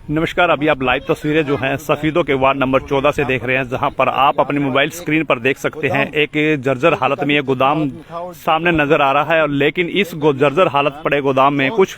नमस्कार। अभी आप लाइव तस्वीरें जो हैं सफीदों के वार्ड नंबर 14 से देख रहे हैं, जहां पर आप अपनी मोबाइल स्क्रीन पर देख सकते हैं एक जर्जर हालत में ये गोदाम सामने नजर आ रहा है। लेकिन इस जर्जर हालत पड़े गोदाम में कुछ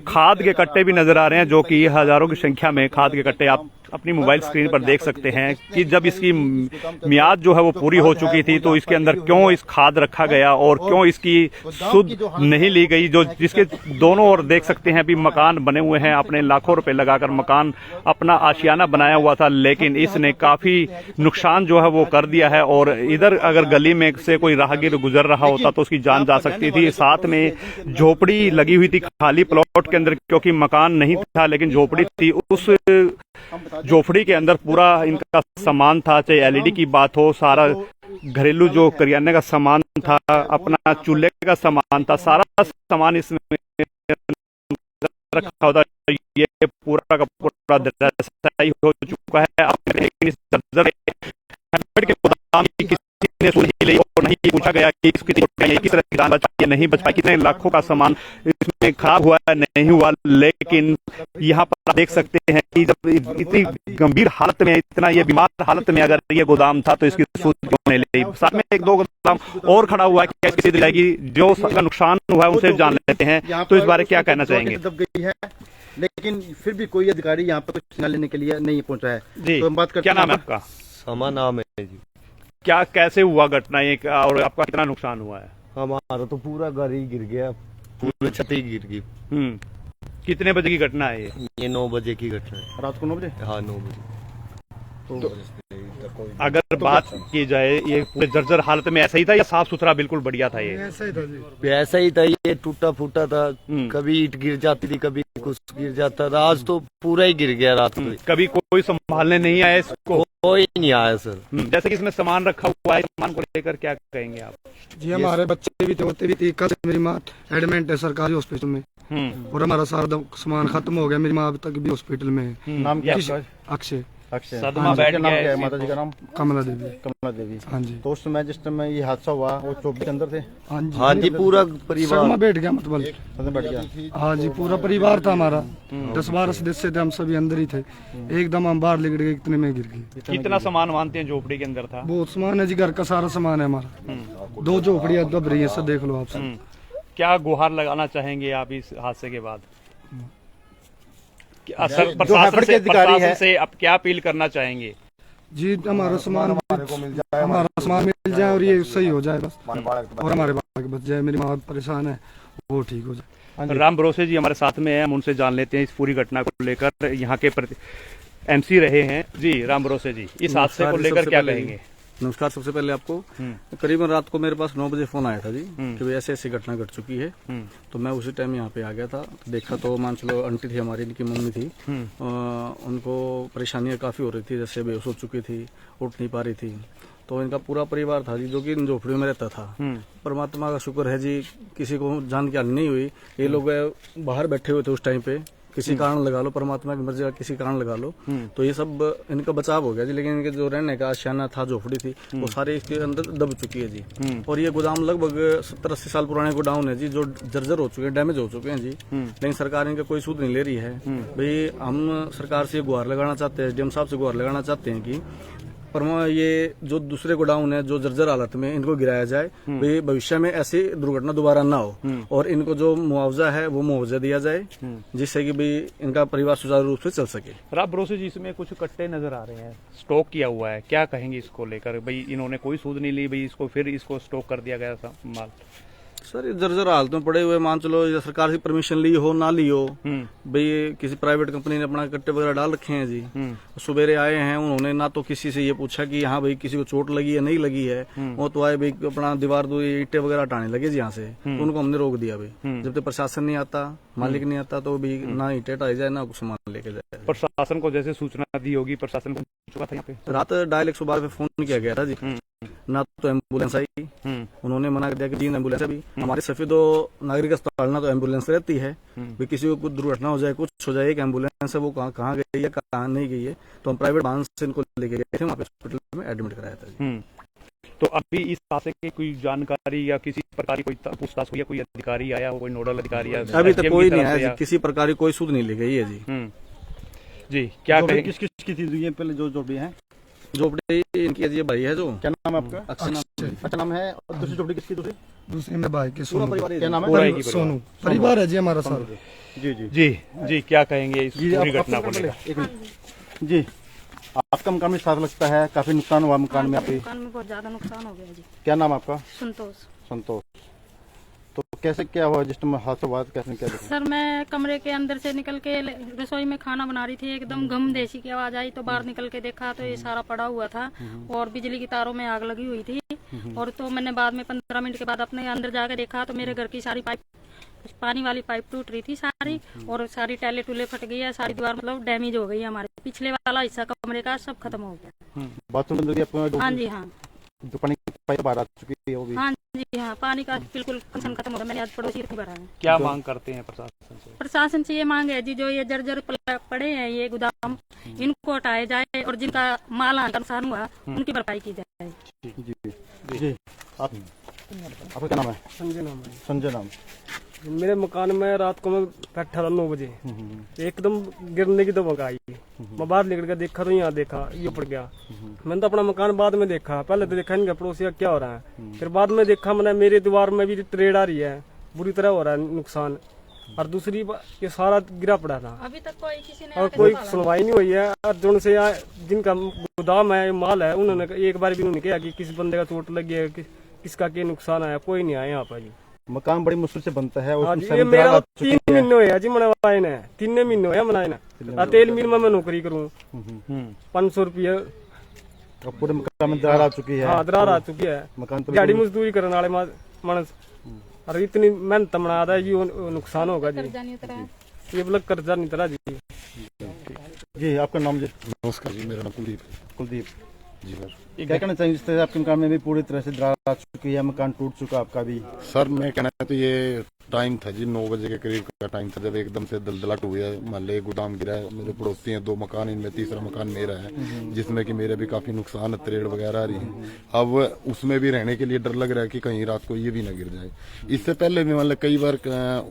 खाद के कट्टे भी नजर आ रहे हैं, जो कि हजारों की संख्या में खाद के कट्टे आप अपनी मोबाइल स्क्रीन पर देख सकते हैं कि जब इसकी मियाद जो है वो पूरी हो चुकी थी तो इसके अंदर क्यों इस खाद रखा गया और क्यों इसकी सुध नहीं ली गई। जो जिसके दोनों ओर देख सकते हैं अभी मकान बने हुए हैं, अपने लाखों रुपए लगाकर मकान अपना आशियाना बनाया हुआ था, लेकिन इसने काफी नुकसान जो है वो कर दिया है। और इधर अगर गली में से कोई राहगीर गुजर रहा होता तो उसकी जान जा सकती थी। साथ में झोपड़ी लगी हुई थी खाली प्लॉट के अंदर, क्योंकि मकान नहीं था लेकिन झोपड़ी थी। उस झोपड़ी के अंदर पूरा इनका सामान था, चाहे एलईडी की बात हो, सारा घरेलू जो करियाने का सामान था, अपना चूल्हे का सामान था, सारा सामान इसमें रखा होता। ये पूरा का पूरा हो चुका है। के गोदाम की किसी ने सुन ही ली और नहीं पूछा गया कि किस तरह की जान बच पाई, नहीं बच पाई, कितने लाखों का सामान इसमें खराब हुआ है, नहीं हुआ। लेकिन यहाँ पर आप देख सकते हैं कि जब इतनी गंभीर हालत में, इतना ये बीमार हालत में अगर ये गोदाम था तो इसकी सूद क्यों नहीं ली। साथ में एक दो गोदाम और खड़ा हुआ है कि कैसे दी जाएगी, जो नुकसान हुआ है उनसे जान लेते हैं। तो इस बारे क्या कहना चाहेंगे? लेकिन फिर भी कोई अधिकारी यहाँ पर कुछ लेने के लिए नहीं पहुंचा है जी। तो हम बात करते क्या नाम है आपका? समा नाम है जी। क्या कैसे हुआ घटना ये और आपका कितना नुकसान हुआ है? हमारा तो पूरा घर ही गिर गया, पूरी छत ही गिर गई। कितने बजे की घटना है ये 9 बजे की घटना है। रात को 9 बजे? हाँ 9 बजे। तो अगर बात की जाए ये पूरे जर्जर हालत में ऐसा ही था या साफ सुथरा बिल्कुल बढ़िया था? ये ऐसा ही था जी। ऐसा ही था, ये टूटा फूटा था, कभी ईंट गिर जाती थी, कभी कुछ गिर जाता था। आज तो पूरा ही गिर गया रात को। कभी कोई संभालने नहीं आया इसको? कोई नहीं आया सर। जैसे कि इसमें सामान रखा हुआ है, सामान को लेकर क्या कहेंगे आप? जी हमारे बच्चे भी थे, होते भी थे। कल मेरी माँ एडमिट है सरकारी हॉस्पिटल में और हमारा सारा सामान खत्म हो गया। मेरी माँ अभी तक भी हॉस्पिटल में है। नाम क्या है? अक्षय। सदमा बैठ गया है। माता जी का नाम कमला देवी। कमला देवी, हाँ जी। तो उस समय जिस समय ये हादसा हुआ वो 24 के अंदर थे? हाँ जी, पूरा परिवार बैठ गया, मतलब बैठ गया। हाँ जी, पूरा परिवार था हमारा। 10-12 सदस्य थे, हम सभी अंदर ही थे। एकदम हम बाहर लिगड़ गए, इतने में गिर गए। कितना सामान मानते हैं झोपड़ी के अंदर था? बहुत सामान है जी, घर का सारा सामान है हमारा। 2 झोपड़ियाँ दब रही है, सब देख लो आप सब। क्या गुहार लगाना चाहेंगे आप इस हादसे के बाद? प्रशासन से आप क्या अपील करना चाहेंगे? जी हमारा सामान मिल जाए और ये सही हो जाए बस, और हमारे बाल बच जाए। मेरी माँ परेशान है, वो ठीक हो जाए। राम भरोसे जी हमारे साथ में है, हम उनसे जान लेते हैं इस पूरी घटना को लेकर। यहाँ के एमसी रहे हैं जी। राम भरोसे जी, इस हादसे को लेकर क्या कहेंगे? नमस्कार। सबसे पहले आपको करीबन रात को मेरे पास 9 बजे फोन आया था जी कि भाई ऐसे ऐसी घटना घट चुकी है। तो मैं उसी टाइम यहाँ पे आ गया था। देखा तो मान चलो आंटी थी हमारी, इनकी मम्मी थी, उनको परेशानियां काफी हो रही थी, जैसे बेहोश हो चुकी थी, उठ नहीं पा रही थी। तो इनका पूरा परिवार था जी, जो कि इन झोपड़ियों में रहता था। परमात्मा का शुक्र है जी, किसी को जान की हानि नहीं हुई। ये लोग बाहर बैठे हुए थे उस टाइम पे, किसी कारण लगा लो, परमात्मा की मर्जी का किसी कारण लगा लो, तो ये सब इनका बचाव हो गया जी। लेकिन इनके जो रहने का आशियाना था, झोपड़ी थी, वो सारे इसके अंदर दब चुकी है जी। और ये गोदाम लगभग 70-80 साल पुराने गोडाउन है जी, जो जर्जर हो चुके हैं, डैमेज हो चुके हैं जी। लेकिन सरकार इनका कोई सूद नहीं ले रही है। भाई हम सरकार से गुहार लगाना चाहते हैं, एसडीएम साहब से गुहार लगाना चाहते हैं कि पर ये जो दूसरे गोडाउन है जो जर्जर हालत में, इनको गिराया जाए, भाई भविष्य में ऐसी दुर्घटना दोबारा ना हो, और इनको जो मुआवजा है वो मुआवजा दिया जाए, जिससे कि भाई इनका परिवार सुचारू रूप से चल सके। राम भरोसे जी, इसमें कुछ कट्टे नजर आ रहे हैं, स्टॉक किया हुआ है, क्या कहेंगे इसको लेकर? भाई इन्होंने कोई सूद नहीं ली, भाई इसको फिर इसको स्टॉक कर दिया गया था माल। सर ये जर्जर हालत में पड़े हुए, मान चलो या सरकार से परमिशन ली हो ना ली हो, भाई किसी प्राइवेट कंपनी ने अपना कट्टे वगैरह डाल रखे हैं जी। सुबेरे आए हैं, उन्होंने ना तो किसी से ये पूछा कि हाँ भाई किसी को चोट लगी है नहीं लगी है, वो तो आए भाई अपना दीवार दो ईंटें वगैरह हटाने लगे जी यहाँ से, तो उनको हमने रोक दिया भाई। जब तक प्रशासन नहीं आता, मालिक नहीं आता, तो भी ना ईंटें हटाई जाए ना कुछ सामान लेके जाए। प्रशासन को जैसे सूचना दी होगी, प्रशासन को चुका था यहाँ पे? रात डायल 112 पे फोन किया गया था जी, ना तो एम्बुलेंस आई। उन्होंने मना कर दिया कि 3 एम्बुलेंस अभी हमारे सफेदो नागरिक अस्पताल ना तो एम्बुलेंस रहती है, भी किसी को कुछ दुर्घटना हो जाए, कुछ हो जाए, एक एम्बुलेंस है, वो कहाँ गई है कहाँ नहीं गई है, तो हम प्राइवेट वाहन से इनको लेके गए थे, वहाँ पे हॉस्पिटल में एडमिट कराया था। तो अभी इस हादसे की कोई जानकारी या किसी प्रकार की कोई पूछताछ हुई है? कोई अधिकारी आया हो, कोई नोडल अधिकारी? अभी तक कोई नहीं आया, किसी प्रकार की कोई सूद नहीं ली गई है जी। जी क्या झोपड़ी कहेंगे? किस किस की थी ये पहले जो झोपड़ी है? झोपड़ी इनकी ये भाई है जो क्या नाम है आपका? अक्षय नाम है। अच्छा नाम है। और दूसरी झोपड़ी किसकी? दूसरी दूसरे में भाई के पूरा सोनू, परिवार क्या नाम है? पूरा एक ही परिवार। सोनू परिवार है जी हमारा सारा। जी जी जी जी क्या कहेंगे इस जी पूरी आप- घटना आपका को लेकर? एक मिनट जी, आपका मकान में साथ लगता है, काफी नुकसान हुआ मकान में आपके। दुकान में बहुत ज्यादा नुकसान हो गया जी। क्या नाम है आपका? संतोष संतोष। तो कैसे क्या हुआ जिस टाइम हादसा हुआ कैसे क्या देखा? सर, मैं कमरे के अंदर से निकल के रसोई में खाना बना रही थी, एकदम गम देसी की आवाज आई तो बाहर निकल के देखा तो ये सारा पड़ा हुआ था और बिजली की तारों में आग लगी हुई थी। और तो मैंने बाद में 15 मिनट के बाद अपने अंदर जाके देखा तो मेरे घर की सारी पाइप, पानी वाली पाइप टूट रही थी सारी, और सारी टाइलें टूले फट गई है, सारी दीवार मतलब डैमेज हो गई है। हमारे पिछले वाला हिस्सा कमरे का सब खत्म हो गया। बाथरूम अंदर भी आपको हाँ जी हाँ, जो पानी की पाइप बाहर आ चुकी है वो भी? हाँ जी हाँ, पानी का बिल्कुल कंसन खत्म हो गया। मैंने आज पड़ोसी को भरा है। क्या मांग करते हैं प्रशासन से? प्रशासन से ये मांग है जी, जो ये जर्जर पड़े हैं ये गोदाम, इनको हटाया जाए और जिनका माल नुकसान हुआ उनकी भरपाई की जाए। जी जी आप आपका क्या नाम है? संजय नाम है। संजय नाम। मेरे मकान में रात को मैं बैठा था 9 बजे, एकदम गिरने की दबक आई। मैं बाहर निकल कर देखा तो यहाँ देखा ये पड़ गया। मैंने तो अपना मकान बाद में देखा, पहले तो देखा इनका पड़ोसी का क्या हो रहा है, फिर बाद में देखा मैंने मेरे दीवार में भी ट्रेड आ रही है, बुरी तरह हो रहा है नुकसान। और दूसरी ये सारा गिरा पड़ा था अभी तक कोई किसी ने और कोई सुनवाई नहीं हुई है। और जो से जिनका गोदाम है माल है उन्होंने एक बार भी उन्होंने कहा कि किसी बंदे का चोट लगी है, किसका क्या नुकसान आया, कोई नहीं आया यहाँ पर जी। मकान बड़ी मुश्किल से बनता है। हाँ उसमें जी, ये दरार मेरा आ चुकी 3 है। महीने हुए जी मनाए ने, 3 महीने हुए मनाए ना। तेल मिल में मैं नौकरी करूँ, 500 रुपये। और पूरे मकान में दरार आ चुकी है। हाँ, दरार आ चुकी है। मकान तो दिहाड़ी मजदूरी करने वाले मानस और इतनी मेहनत बना रहा है जी, नुकसान होगा जी। कर्जा नहीं उतरा है। ये मतलब कर्जा नहीं तरा जी। जी आपका नाम जी? नमस्कार जी, मेरा नाम कुलदीप कुलदीप जी सर। क्या कहना चाहिए जिस तरह आपके मकान में भी पूरी तरह से दरार आ चुकी है, मकान टूट चुका आपका भी? सर मैं कहना है तो ये टाइम था जी 9 बजे के करीब का टाइम था जब एकदम से दलदलाट हुई है। मान ले गोदाम गिरा है, मेरे पड़ोसी हैं 2 मकान, इनमें तीसरा मकान मेरा है जिसमें कि मेरे भी काफी नुकसान है, त्रेड़ वगैरह आ रही है। अब उसमें भी रहने के लिए डर लग रहा है कि कहीं रात को ये भी ना गिर जाए। इससे पहले भी मतलब कई बार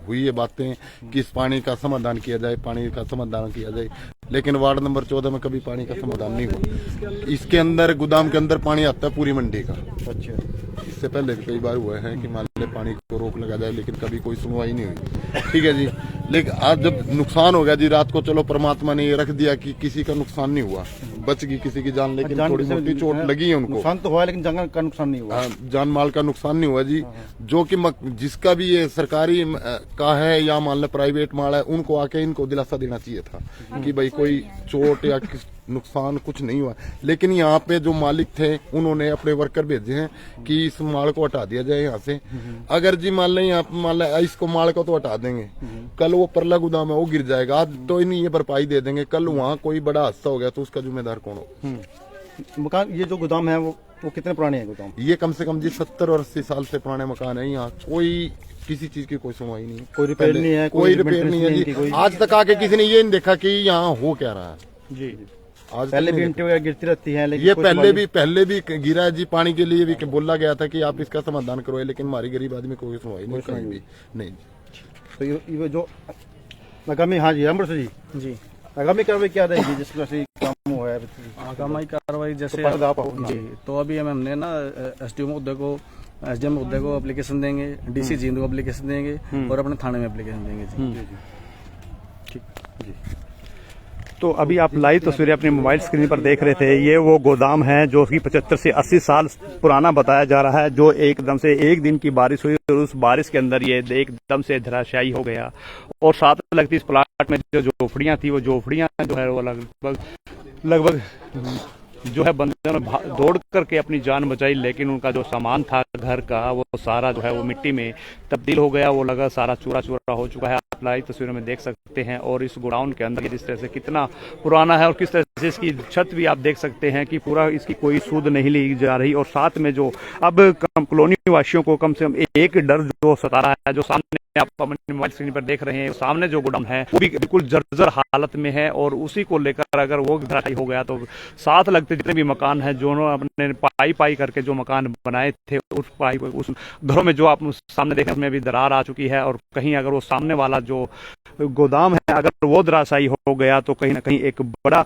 हुई है बातें कि इस पानी का समाधान किया जाए, पानी का समाधान किया जाए, लेकिन वार्ड नंबर 14 में कभी पानी का समाधान नहीं हुआ। इसके अंदर गोदाम के अंदर पानी आता है पूरी मंडी का। अच्छा, इससे पहले भी कई बार हुआ है कि मान ले पानी को रोक लगा जाए, लेकिन कभी कोई सुनवाई नहीं हुई। ठीक है जी, लेकिन आज जब नुकसान हो गया जी रात को, चलो परमात्मा ने ये रख दिया कि किसी का नुकसान नहीं हुआ, बच गई किसी की जान, लेकिन थोड़ी मोटी चोट लगी है उनको। नुकसान तो हुआ लेकिन जान का नुकसान नहीं हुआ। जान माल का नुकसान नहीं हुआ जी। जो कि जिसका भी ये सरकारी का है या मान लो प्राइवेट माल है, उनको आके इनको दिलासा देना चाहिए था कि भाई कोई चोट या नुकसान कुछ नहीं हुआ। लेकिन यहाँ पे जो मालिक थे उन्होंने अपने वर्कर भेजे हैं कि इस माल को हटा दिया जाए यहाँ से। अगर जी मान लें यहाँ मान लें इसको माल को तो हटा देंगे, कल वो परला गोदाम है वो गिर जाएगा, आज तो नहीं ये भरपाई दे देंगे, कल वहाँ कोई बड़ा हादसा हो गया तो उसका जिम्मेदार कौन होगा? मकान ये जो गोदाम है वो कितने पुराने हैं गोदाम? ये कम से कम जी 70 और 80 साल से पुराने मकान है। यहाँ कोई किसी चीज की कोई सुनवाई नहीं है, कोई रिपेयर नहीं है, कोई रिपेयर नहीं है इनकी जी। कोई? आज तक आके किसी ने ये नहीं देखा कि यहाँ हो क्या रहा है जी आज तक पहले नहीं भी इंटे वगैरह गिरती रहती है, लेकिन ये कोई पहले भी गिरा है जी। पानी के लिए भी बोला गया था कि आप इसका समाधान करो, लेकिन हमारी गरीब आदमी कोई सुनवाई नहीं, कहीं भी नहीं। तो ये जो आगामी, हाँ जी अमृत जी, आगामी कार्रवाई क्या रहेगी जिस तरह से काम हुआ है? आगामी कार्रवाई जैसे तो आप आओ। जी, तो अभी हमने ना SDO महोदय को, SDM महोदय को एप्लीकेशन देंगे, DC जींद को एप्लीकेशन देंगे और अपने थाने में एप्लीकेशन देंगे जी। तो अभी आप लाइव तस्वीरें अपनी मोबाइल स्क्रीन पर देख रहे थे। ये वो गोदाम है जो कि 75 से 80 साल पुराना बताया जा रहा है, जो एकदम से एक दिन की बारिश हुई और उस बारिश के अंदर ये एकदम से धराशायी हो गया। और साथ लगती इस प्लाट में जो झोपड़ियां थी, वो झोपड़ियां जो है वो लगभग जो है बंदर दौड़ करके अपनी जान बचाई, लेकिन उनका जो सामान था घर का वो सारा जो है वो मिट्टी में तब्दील हो गया, वो लगा सारा चूरा चूरा हो चुका है। आप लाइव तस्वीरों में देख सकते हैं। और इस गोडाउन के अंदर जिस तरह से कितना पुराना है और किस तरह इसकी छत भी आप देख सकते हैं कि पूरा इसकी कोई सूद नहीं ली जा रही। और साथ में जो अब कॉलोनी वासियों को कम से कम एक डर जो सता रहा है, जो सामने आप अपने मोबाइल स्क्रीन पर देख रहे हैं, सामने जो गोडाउन है वो भी बिल्कुल जर्जर हालत में है। और उसी को लेकर अगर वो धराशायी हो गया तो साथ लगते जितने भी मकान हैं, जो अपने पाई करके जो मकान बनाए थे, उस घरों में जो आप सामने देखें उसमें भी दरार आ चुकी है। और कहीं अगर वो सामने वाला जो गोदाम है अगर वो धराशायी हो गया तो कहीं ना कहीं एक बड़ा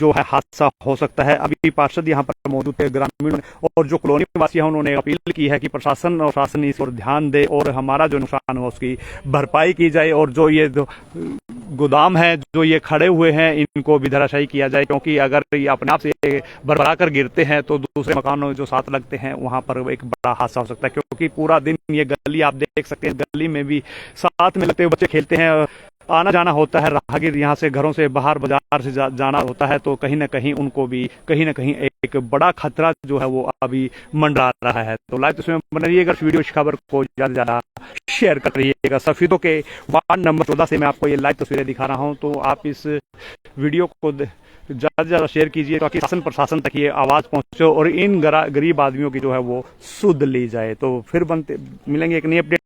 जो है हादसा हो सकता है। अभी पार्षद यहाँ पर मौजूद थे, ग्रामीण और जो कॉलोनी वासी हैं उन्होंने अपील की है कि प्रशासन और शासन इस पर ध्यान दे और हमारा जो नुकसान हो उसकी भरपाई की जाए। और जो ये गोदाम है जो ये खड़े हुए हैं इनको भी धराशायी किया जाए, क्योंकि अगर ये अपने आप से भरभरा कर गिरते हैं तो दूसरे मकानों जो साथ लगते हैं वहां पर एक बड़ा हादसा हो सकता है। क्योंकि पूरा दिन ये गली आप देख सकते हैं, गली में भी साथ में लगते हुए बच्चे खेलते हैं, आना जाना होता है, राहगीर यहाँ से घरों से बाहर बाजार से जाना होता है, तो कहीं ना कहीं उनको भी कहीं ना कहीं एक बड़ा खतरा जो है वो अभी मंडरा रहा है। तो लाइव तस्वीर बन रहिएगा, वीडियो इस खबर को ज्यादा से ज्यादा शेयर कर रहिएगा। सफीदों के वार्ड नंबर 14 से मैं आपको ये लाइव तस्वीरें दिखा रहा हूँ, तो आप इस वीडियो को ज्यादा से ज्यादा शेयर कीजिए ताकि शासन प्रशासन तक ये आवाज पहुंचे और इन गरीब आदमियों की जो है वो सुध ली जाए। तो फिर मिलेंगे एक नई अपडेट।